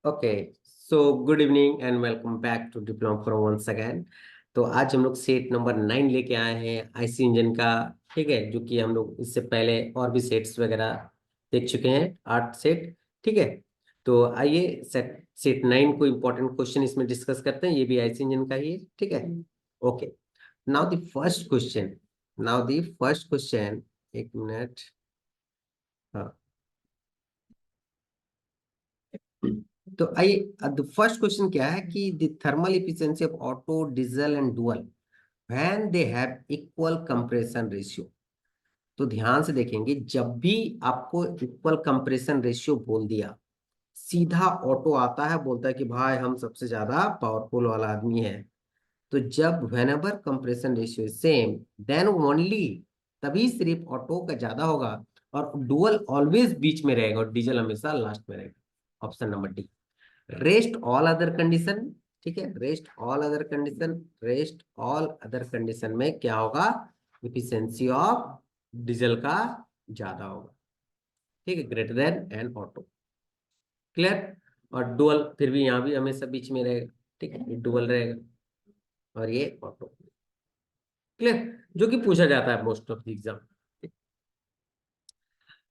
Okay, so good evening and welcome back to diploma from once again. तो आज हम लोग सेट नंबर 9 लेके आए हैं आईसी इंजन का। ठीक है, जो कि हम लोग इससे पहले और भी सेट्स वगैरह देख चुके हैं, 8 सेट। ठीक है, तो आइए सेट सेट 9 को इम्पोर्टेंट क्वेश्चन इसमें डिस्कस करते हैं। ये भी आईसी इंजन का ही है। ठीक है, okay. Now the first question एक मिनट। हाँ, तो आइए, द फर्स्ट क्वेश्चन क्या है कि the thermal efficiency of auto, diesel and dual when they have equal compression ratio. तो ध्यान से देखेंगे, जब भी आपको इक्वल कंप्रेशन रेशियो बोल दिया, सीधा ऑटो आता है, बोलता है कि भाई हम सबसे ज्यादा पावरफुल वाला आदमी है। तो जब whenever compression ratio same, then only, तभी सिर्फ ऑटो का ज्यादा होगा और डुअल ऑलवेज बीच में रहेगा और डीजल हमेशा लास्ट में रहेगा। Option number D. Rest all other condition. ठीक है, रेस्ट ऑल अदर कंडीशन में क्या होगा? इफिशिएंसी ऑफ डीजल का ज्यादा होगा। ठीक है, greater than N auto. Clear? और डुअल फिर भी यहाँ भी हमेशा बीच में रहेगा। ठीक है, ये डुअल रहेगा और ये ऑटो। क्लियर? जो कि पूछा जाता है मोस्ट ऑफ द एग्जाम।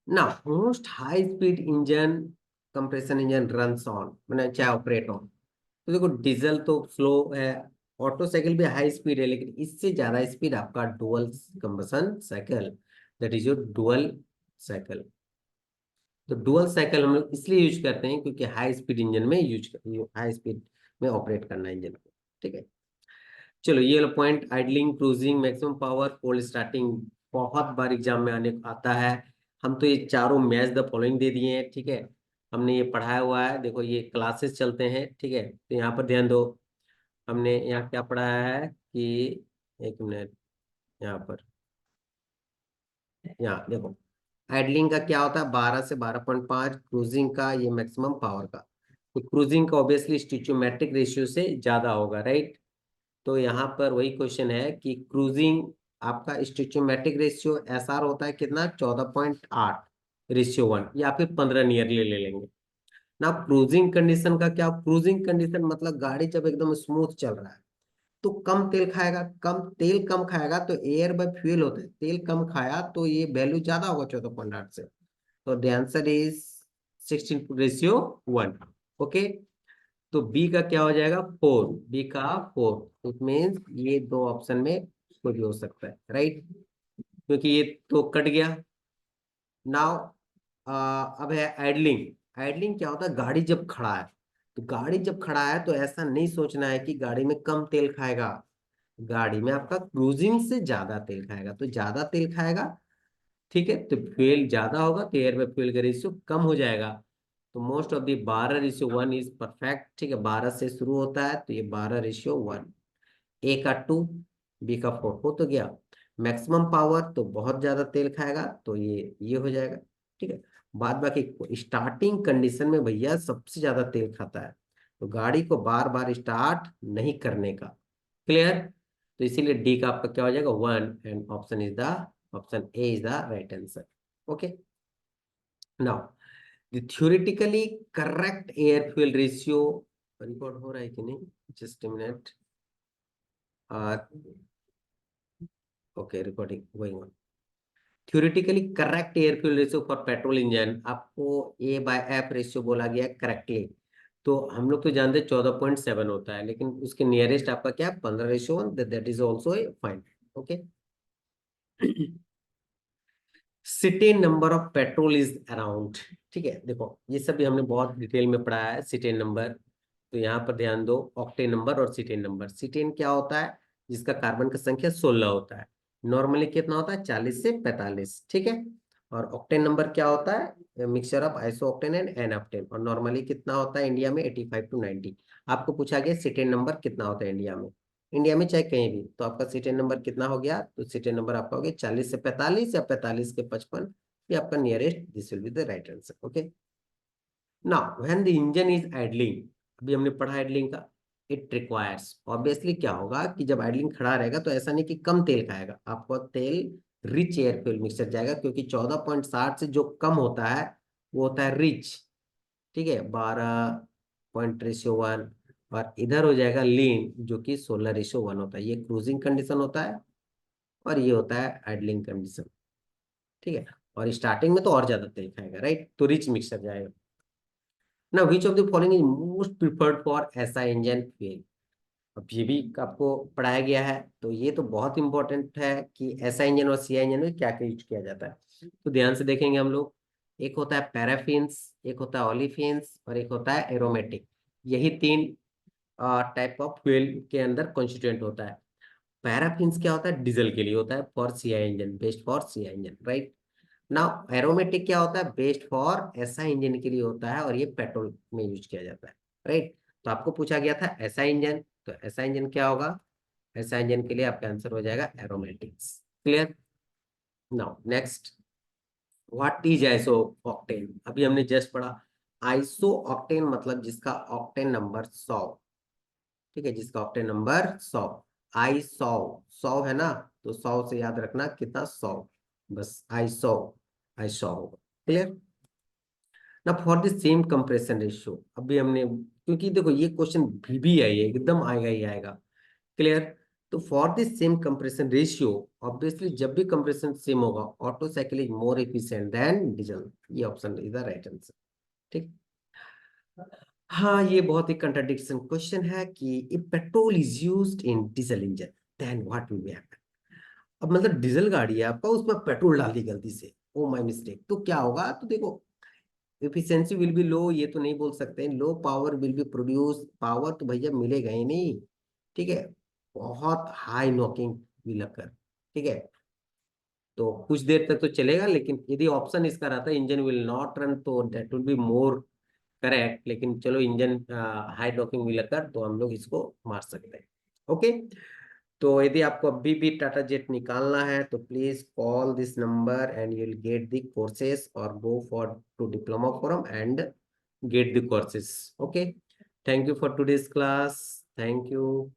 ना, most high speed engine, compression engine runs on, मैंने चाहे ऑपरेट ऑन। तो देखो, डीजल तो स्लो है, ऑटो साइकिल भी हाई स्पीड है, लेकिन इससे ज्यादा स्पीड आपका dual combustion cycle, that is your dual cycle. तो डुअल साइकिल हम लोग इसलिए यूज करते हैं क्योंकि हाई स्पीड इंजन में हाई स्पीड में ऑपरेट करना है इंजन को। ठीक है, चलो ये point, idling, cruising, maximum power, cold starting, बहुत बार एग्जाम में आने आता है। हम तो ये चारों मैच द फॉलोइंग दे दिए हैं। ठीक है, हमने ये पढ़ाया हुआ है, देखो ये क्लासेस चलते हैं। ठीक है, तो यहाँ पर ध्यान दो, हमने यहाँ क्या पढ़ाया है कि, एक मिनट, यहाँ पर, यहाँ देखो, आइडलिंग का क्या होता है? 12 से 12.5। क्रूजिंग का ये मैक्सिमम पावर का, तो क्रूजिंग का ऑब्वियसली स्टिचोमेट्रिक रेशियो से ज्यादा होगा, राइट? तो यहाँ पर वही क्वेश्चन है कि क्रूजिंग आपका स्टिचोमेट्रिक रेशियो एसआर होता है कितना? 14.8 रेशियो 1, या फिर 15 नियरली ले लेंगे ना। क्रूजिंग कंडीशन का क्या? क्रूजिंग कंडीशन मतलब गाड़ी जब एकदम स्मूथ चल रहा है तो कम तेल खाएगा। कम खाएगा तो एयर बाय फ्यूल होता है, तेल कम खाया तो ये वैल्यू ज्यादा होगा 14.8 से। तो द आंसर इज 16:1। ओके, तो बी का क्या हो जाएगा? 4। बी का 4, इट मीन्स ये दो ऑप्शन में कोई भी हो सकता है, राइट? क्योंकि ये तो कट गया। नाउ अब है आइडलिंग। आइडलिंग क्या होता है? गाड़ी जब खड़ा है, तो गाड़ी जब खड़ा है तो ऐसा नहीं सोचना है कि गाड़ी में कम तेल खाएगा। गाड़ी में आपका क्रूजिंग से ज्यादा तेल खाएगा, तो ज्यादा तेल खाएगा। ठीक है, तो फ्यूल ज्यादा होगा तो एयर में फ्यूल का रेशियो कम हो जाएगा। तो most of the 12:1 is perfect. ठीक है, 12 से शुरू होता है तो ये 12:1। ए का 2, बी का 4 हो तो गया। मैक्सिमम पावर तो बहुत ज्यादा तेल खाएगा, तो ये हो जाएगा। ठीक है, बाद बाकी स्टार्टिंग कंडीशन में भैया सबसे ज्यादा तेल खाता है, तो गाड़ी को बार बार स्टार्ट नहीं करने का। क्लियर? तो इसीलिए डी का आपका क्या हो जाएगा? 1, and option A is the right answer. Okay, now the theoretically correct air fuel ratio, record हो रहा है कि नहीं? Just a minute. Okay, recording going on. Theoretically correct air fuel ratio for petrol engine, आपको ए bye F ratio बोला गया correctly. तो हम लोग तो जानते हैं 14.7 होता है, लेकिन उसके नियरेस्ट आपका क्या है? 15:1, that is also a fine. Okay, cetane number of petrol is around. ठीक है, देखो ये सब भी हमने बहुत डिटेल में पढ़ा है, सिटेन नंबर। तो यहाँ पर ध्यान दो, ऑक्टेन नंबर और सिटेन नंबर। सिटेन क्या होता है? जिसका कार्बन का संख्या 16 होता है। नॉर्मली कितना होता है? 40 से 45। ठीक है, और ऑक्टेन नंबर क्या होता है? Mixture of iso octane and n octane, और नॉर्मली कितना होता है इंडिया में? 85 to 90। आपको पूछा गया सिटेन नंबर कितना होता है इंडिया में। इंडिया में चाहे कहीं भी, तो आपका सीटेन नंबर कितना हो गया? तो सीटेन नंबर आपका हो गया 40 से 45 या 45 के 55। ये आपका nearest, this will be the right answer. Okay, now when the engine is idling, अभी हमने पढ़ा आइडलिंग का, इट रिक्वायर्स, ऑब्वियसली क्या होगा कि जब आइडलिंग खड़ा रहेगा तो ऐसा नहीं कि कम तेल खाएगा, आपको तेल रिच एयर फ्यूल मिक्सचर जाएगा, क्योंकि 14.7 से जो कम होता है वो होता है रिच। ठीक है, 12, 0.1 और इधर हो जाएगा लीन जो कि 16:1 होता है। ये क्रूजिंग कंडीशन होता है और ये होता है आइडलिंग कंडीशन, ठीक है। और स्टार्टिंग में तो और ज्यादा तेल खाएगा, राइट, तो रिच मिक्सचर जाएगा ना। Which of the following is most preferred for SI engine fuel. अब ये भी आपको पढ़ाया गया है, तो ये तो बहुत इंपॉर्टेंट है कि एसआई इंजन और सीआई इंजन में क्या क्या यूज किया जाता है। तो ध्यान से देखेंगे हम लोग, एक होता है पैराफिन्स, एक होता है ओलिफिन्स और एक होता है एरोमेटिक। यही तीन टाइप ऑफ फ्यूल के अंदर कॉन्स्टिट्यूएंट होता है। पैराफिन्स क्या होता है, डीजल के लिए होता है, for CI engine, based for CI engine, right. Now aromatic क्या होता है, बेस्ड फॉर एसआई इंजन के लिए होता है और ये पेट्रोल में यूज किया जाता है, राइट। तो आपको पूछा गया था एसआई इंजन, तो एसआई इंजन क्या होगा, एसआई इंजन के लिए आपका आंसर हो जाएगा aromatics. Clear. Now next, what is iso octane. अभी हमने जस्ट पढ़ा आइसो ऑक्टेन मतलब जिसका ऑक्टेन नंबर 100, ठीक है, जिसका ऑक्टेन नंबर 100। आई 100 है ना, तो 100 से याद रखना कितना, 100, बस आई 100 होगा। क्लियर ना। For the same compression ratio, अभी हमने, क्योंकि देखो ये क्वेश्चन भी आई है, एकदम आएगा ही आएगा। क्लियर। तो for the same compression ratio, obviously जब भी कंप्रेशन सेम होगा, Otto cycle is more efficient than diesel. ये option is the right answer, ठीक। हाँ, ये बहुत ही कंट्राडिक्शन क्वेश्चन है कि if petrol is used in diesel engine then what will happen. अब मतलब डीजल गाड़ी है आपका, उसमें पेट्रोल डाल दी गलती से, ओ माय मिस्टेक, तो क्या होगा, तो देखो एफिशिएंसी विल बी लो, ये तो नहीं बोल सकते, low power will be produce, power तो भैया मिलेगा ही नहीं, ठीक है। बहुत हाई नॉकिंग विल अकर, ठीक है। तो कुछ देर तक तो चलेगा, लेकिन यदि ऑप्शन इसका रहता है इंजन विल नॉट रन, तो that will be more correct, लेकिन चलो engine high knocking will occur, तो हम लोग इसको मार सकते हैं। ओके। तो यदि आपको अभी भी टाटा जेट निकालना है तो please call this number and you will get the courses और go for to diploma forum and get the courses. Okay, thank you for today's class, thank you.